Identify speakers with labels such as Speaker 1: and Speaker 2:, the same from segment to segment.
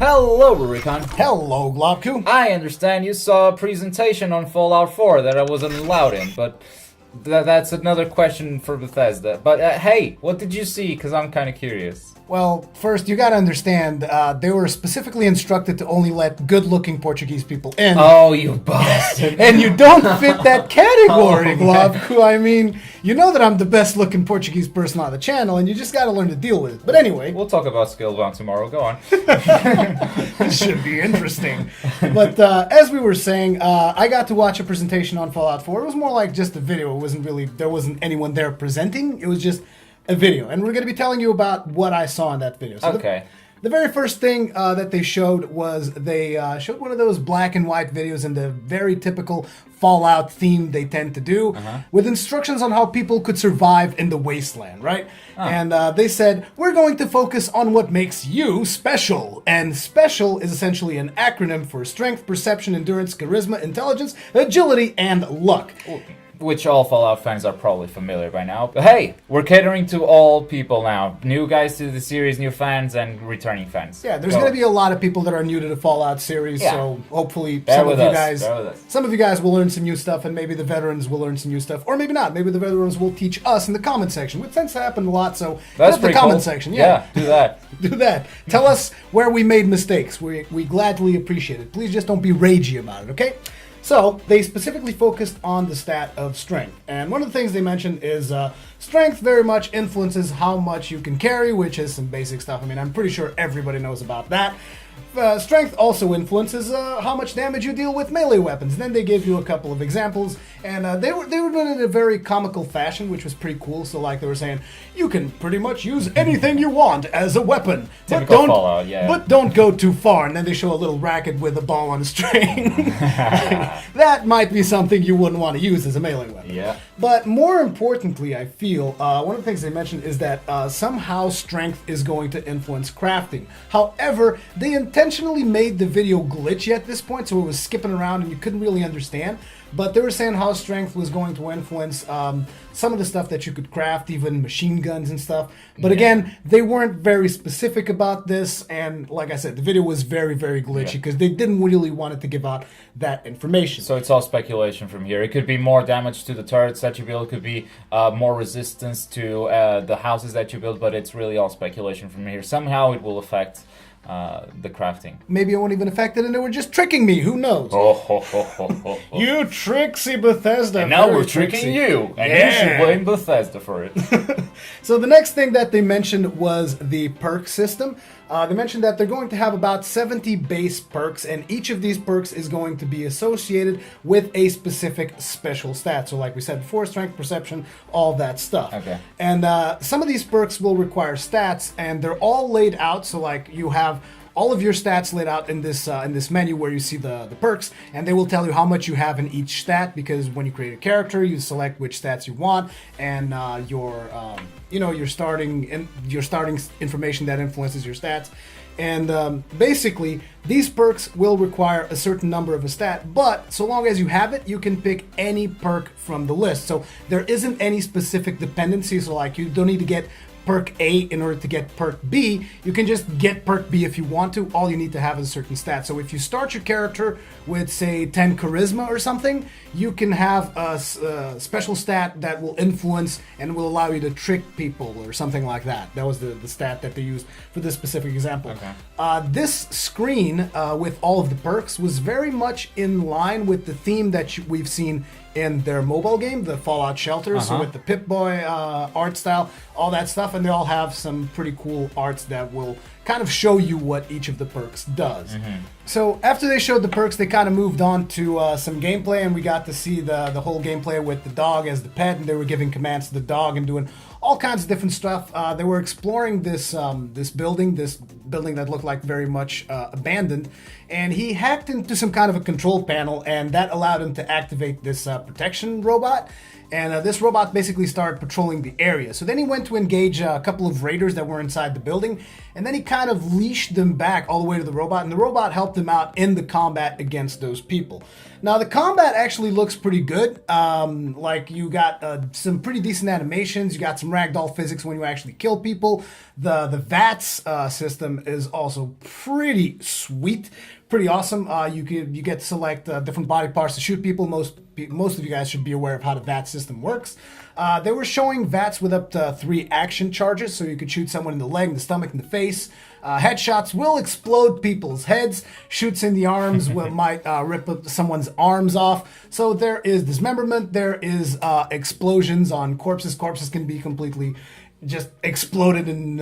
Speaker 1: Hello, Rubicon.
Speaker 2: Hello, Globku.
Speaker 1: I understand you saw a presentation on Fallout 4 that I wasn't allowed in, but that's another question for Bethesda. But hey, what did you see? Because I'm kind of curious.
Speaker 2: Well, first, you gotta understand, they were specifically instructed to only let good-looking Portuguese people in.
Speaker 1: Oh, you bastard.
Speaker 2: And you don't fit that category,
Speaker 1: Oh,
Speaker 2: Globku. I mean, you know that I'm the best-looking Portuguese person on the channel, and you just gotta learn to deal with it. But anyway...
Speaker 1: We'll talk about Skillbound tomorrow. Go on.
Speaker 2: This should be interesting. But as we were saying, I got to watch a presentation on Fallout 4. It was more like just a video. It wasn't really... There wasn't anyone there presenting. It was just... a video, and we're going to be telling you about what I saw in that video. So
Speaker 1: okay.
Speaker 2: The very first thing that they showed was they showed one of those black and white videos in the very typical Fallout theme they tend to do, with instructions on how people could survive in the wasteland, right? And they said, we're going to focus on what makes you special. And special is essentially an acronym for strength, perception, endurance, charisma, intelligence, agility, and luck.
Speaker 1: Which all Fallout fans are probably familiar by now. But hey, we're catering to all people now. New guys to the series, new fans, and returning fans.
Speaker 2: Yeah, there's going to be a lot of people that are new to the Fallout series, so hopefully some of you guys will learn some new stuff, and maybe the veterans will learn some new stuff. Or maybe not. Maybe the veterans will teach us in the comment section, which tends to happen a lot, so
Speaker 1: that's
Speaker 2: the comment section.
Speaker 1: Yeah, do that.
Speaker 2: Do that. Tell us where we made mistakes. We gladly appreciate it. Please just don't be ragey about it, okay? So, they specifically focused on the stat of strength. And one of the things they mentioned is strength very much influences how much you can carry, which is some basic stuff. I mean, I'm pretty sure everybody knows about that. Strength also influences how much damage you deal with melee weapons. Then they gave you a couple of examples, and they were doing it in a very comical fashion, which was pretty cool. So, like, they were saying, you can pretty much use anything you want as a weapon.
Speaker 1: Typical Fallout, yeah.
Speaker 2: But don't go too far. And then they show a little racket with a ball on a string. That might be something you wouldn't want to use as a melee weapon.
Speaker 1: Yeah.
Speaker 2: But more importantly, I feel, one of the things they mentioned is that somehow strength is going to influence crafting. However, they intentionally made the video glitchy at this point, so it was skipping around and you couldn't really understand. But they were saying how strength was going to influence some of the stuff that you could craft, even machine guns and stuff. But again, they weren't very specific about this, and like I said, the video was very, very glitchy because they didn't really want it to give out that information.
Speaker 1: So it's all speculation from here. It could be more damage to the turrets that you build, it could be more resistance to the houses that you build, but it's really all speculation from here. Somehow it will affect the crafting.
Speaker 2: Maybe it won't even affect it and they were just tricking me, who knows? You tricksy Bethesda.
Speaker 1: And now we're tricking you, and you should blame Bethesda for it.
Speaker 2: So the next thing that they mentioned was the perk system. They mentioned that they're going to have about 70 base perks, and each of these perks is going to be associated with a specific special stat. So like we said before, strength, perception, all that stuff.
Speaker 1: Okay.
Speaker 2: And some of these perks will require stats, and they're all laid out. So like you have all of your stats laid out in this menu where you see the perks, and they will tell you how much you have in each stat, because when you create a character, you select which stats you want, and your starting information that influences your stats. And basically, these perks will require a certain number of a stat, but so long as you have it, you can pick any perk from the list. So there isn't any specific dependency, so like you don't need to get perk A in order to get perk B. You can just get perk B if you want to. All you need to have is a certain stat. So if you start your character with, say, 10 charisma or something, you can have a special stat that will influence and will allow you to trick people or something like that. That was the stat that they used for this specific example.
Speaker 1: Okay.
Speaker 2: This screen with all of the perks was very much in line with the theme that we've seen in their mobile game, the Fallout Shelter. So with the Pip-Boy art style, all that stuff, and they all have some pretty cool arts that will kind of show you what each of the perks does. So after they showed the perks, they kind of moved on to some gameplay, and we got to see the whole gameplay with the dog as the pet, and they were giving commands to the dog and doing all kinds of different stuff. They were exploring this building that looked like very much abandoned, and he hacked into some kind of a control panel, and that allowed him to activate this protection robot. And this robot basically started patrolling the area. So then he went to engage a couple of raiders that were inside the building, and then he kind of leashed them back all the way to the robot, and the robot helped him out in the combat against those people. Now, the combat actually looks pretty good. Like, you got some pretty decent animations. You got some ragdoll physics when you actually kill people. The VATS system is also pretty sweet, pretty awesome. You get to select different body parts to shoot people. Most of you guys should be aware of how the VATS system works. They were showing VATS with up to 3 action charges, so you could shoot someone in the leg, in the stomach, in the face. Headshots will explode people's heads. Shoots in the arms might rip someone's arms off. So there is dismemberment. There is explosions on corpses. Corpses can be completely just exploded and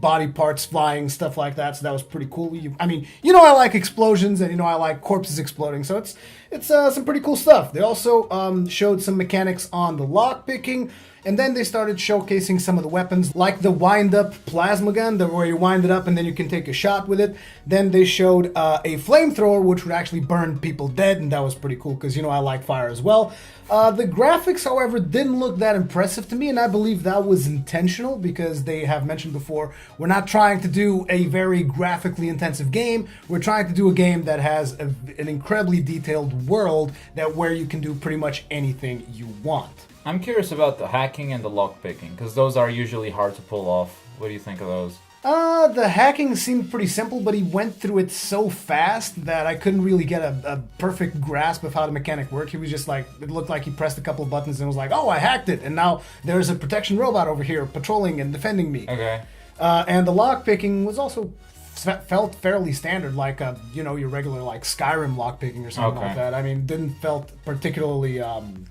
Speaker 2: body parts flying, stuff like that. So that was pretty cool. I like explosions, and I like corpses exploding. So it's some pretty cool stuff. They also showed some mechanics on the lock picking. And then they started showcasing some of the weapons, like the wind-up plasma gun, where you wind it up and then you can take a shot with it. Then they showed a flamethrower, which would actually burn people dead, and that was pretty cool, because, I like fire as well. The graphics, however, didn't look that impressive to me, and I believe that was intentional, because they have mentioned before, we're not trying to do a very graphically intensive game. We're trying to do a game that has an incredibly detailed world where you can do pretty much anything you want.
Speaker 1: I'm curious about the hacking and the lockpicking, because those are usually hard to pull off. What do you think of those?
Speaker 2: The hacking seemed pretty simple, but he went through it so fast that I couldn't really get a perfect grasp of how the mechanic worked. He was just like, it looked like he pressed a couple of buttons and was like, oh, I hacked it, and now there's a protection robot over here patrolling and defending me.
Speaker 1: Okay.
Speaker 2: And the lockpicking was also felt fairly standard, like your regular like Skyrim lockpicking or something like that. Didn't felt particularly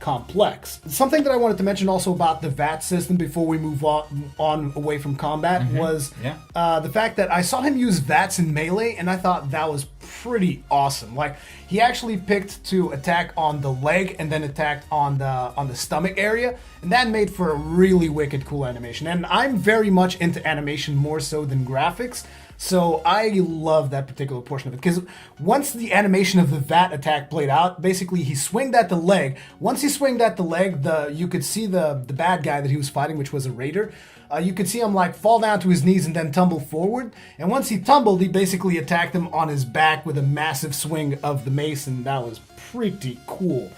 Speaker 2: complex. Something that I wanted to mention also about the VAT system before we move on away from combat was the fact that I saw him use VATs in Melee, and I thought that was pretty awesome. Like, he actually picked to attack on the leg and then attacked on the stomach area, and that made for a really wicked cool animation. And I'm very much into animation more so than graphics. So I love that particular portion of it, because once the animation of the VAT attack played out, basically he swinged at the leg. Once he swinged at the leg, you could see the bad guy that he was fighting, which was a raider. You could see him like fall down to his knees and then tumble forward. And once he tumbled, he basically attacked him on his back with a massive swing of the mace, and that was pretty cool.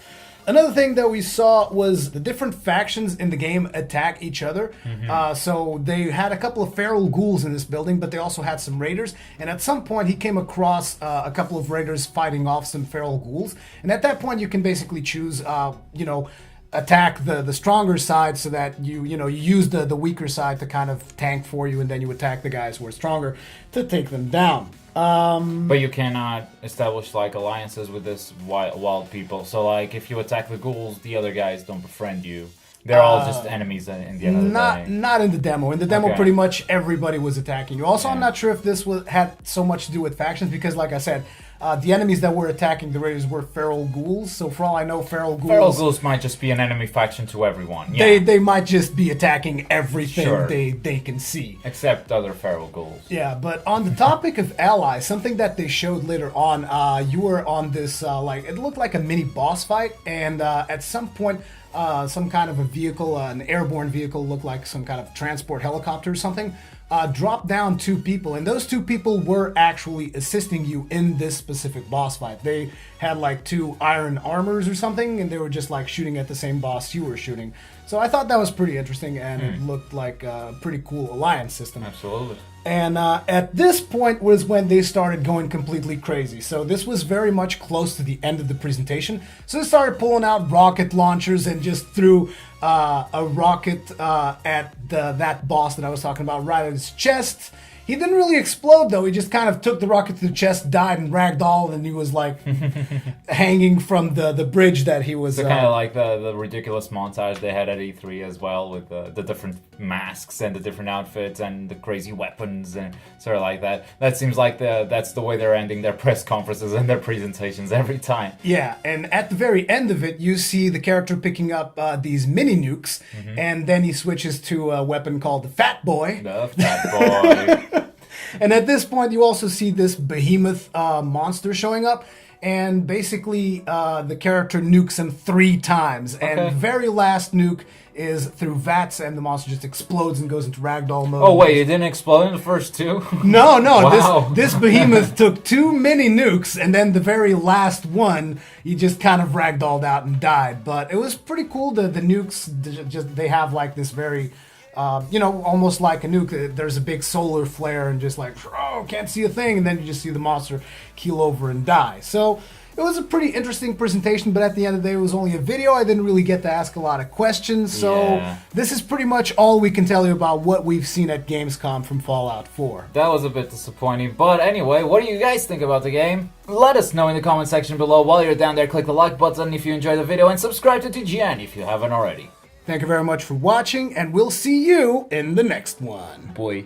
Speaker 2: Another thing that we saw was the different factions in the game attack each other. So they had a couple of feral ghouls in this building, but they also had some raiders. And at some point, he came across a couple of raiders fighting off some feral ghouls. And at that point, you can basically choose, attack the stronger side, so that you use the weaker side to kind of tank for you, and then you attack the guys who are stronger to take them down.
Speaker 1: But you cannot establish like alliances with this wild people. So like, if you attack the ghouls, the other guys don't befriend you. They're all just enemies in the end of the day.
Speaker 2: Not in the demo. In the demo, pretty much everybody was attacking you. Also, I'm not sure if this had so much to do with factions, because like I said, the enemies that were attacking the raiders were feral ghouls. So for all I know, feral ghouls
Speaker 1: might just be an enemy faction to everyone. Yeah.
Speaker 2: They might just be attacking everything they can see.
Speaker 1: Except other feral ghouls.
Speaker 2: Yeah, but on the topic of allies, something that they showed later on, you were on this, it looked like a mini boss fight, and at some point, some kind of a vehicle, an airborne vehicle, looked like some kind of transport helicopter or something, dropped down 2 people, and those 2 people were actually assisting you in this specific boss fight. They had like 2 iron armors or something, and they were just like shooting at the same boss you were shooting. So I thought that was pretty interesting, and it looked like a pretty cool alliance system.
Speaker 1: Absolutely.
Speaker 2: And at this point was when they started going completely crazy. So this was very much close to the end of the presentation. So they started pulling out rocket launchers and just threw a rocket at that boss that I was talking about right at his chest. He didn't really explode, though. He just kind of took the rocket to the chest, died, and ragdolled, and he was, like, hanging from the bridge that he was...
Speaker 1: So kind of like the ridiculous montage they had at E3 as well, with the different masks and the different outfits and the crazy weapons and sort of like that. That seems like that's the way they're ending their press conferences and their presentations every time.
Speaker 2: Yeah, and at the very end of it, you see the character picking up these mini nukes, and then he switches to a weapon called the Fat Boy.
Speaker 1: The Fat Boy.
Speaker 2: And at this point, you also see this behemoth monster showing up. And basically, the character nukes him 3 times. And
Speaker 1: Okay.
Speaker 2: very last nuke is through VATS, and the monster just explodes and goes into ragdoll mode.
Speaker 1: Oh wait, it didn't explode in the first 2?
Speaker 2: No,
Speaker 1: Wow.
Speaker 2: this behemoth took 2 mini nukes, and then the very last one, he just kind of ragdolled out and died. But it was pretty cool. The nukes, they have like this very, almost like a nuke. There's a big solar flare and just like, oh, can't see a thing, and then you just see the monster keel over and die. So it was a pretty interesting presentation, but at the end of the day, it was only a video. I didn't really get to ask a lot of questions, so
Speaker 1: Yeah.
Speaker 2: this is pretty much all we can tell you about what we've seen at Gamescom from Fallout 4.
Speaker 1: That was a bit disappointing, but anyway, what do you guys think about the game? Let us know in the comment section below. While you're down there, click the like button if you enjoyed the video, and subscribe to TGN if you haven't already.
Speaker 2: Thank you very much for watching, and we'll see you in the next one.
Speaker 1: Boy.